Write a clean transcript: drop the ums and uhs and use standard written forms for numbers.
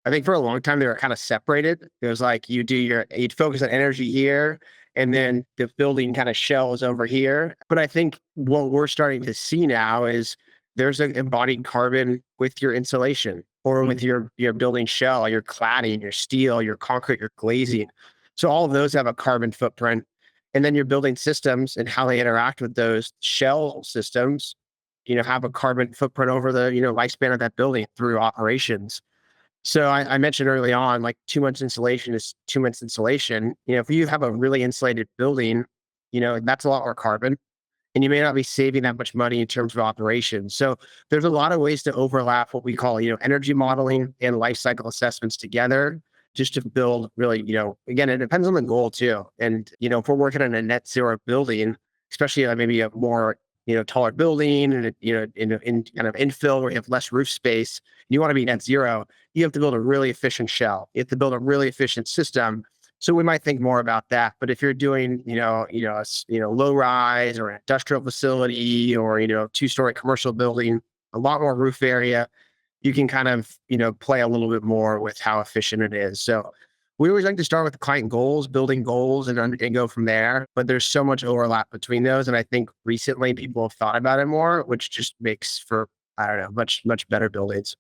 I think for a long time they were kind of separated. It was like you'd focus on energy here, and then the building kind of shells over here. But I think what we're starting to see now is there's an embodied carbon with your insulation or with your building shell, your cladding, your steel, your concrete, your glazing. So all of those have a carbon footprint. And then your building systems and how they interact with those shell systems, have a carbon footprint over the, lifespan of that building through operations. So I mentioned early on, like 2 months insulation is 2 months insulation. If you have a really insulated building, that's a lot more carbon, and you may not be saving that much money in terms of operations. So there's a lot of ways to overlap what we call, energy modeling and life cycle assessments together, just to build really, again, it depends on the goal too. And, if we're working on a net zero building, especially maybe a more, taller building and, in kind of infill where you have less roof space, you want to be net zero, you have to build a really efficient shell. You have to build a really efficient system. So we might think more about that. But if you're doing, low rise or an industrial facility or, 2-story commercial building, a lot more roof area, you can kind of, play a little bit more with how efficient it is. So we always like to start with client goals, building goals, and go from there. But there's so much overlap between those. And I think recently people have thought about it more, which just makes for, I don't know, much, much better buildings.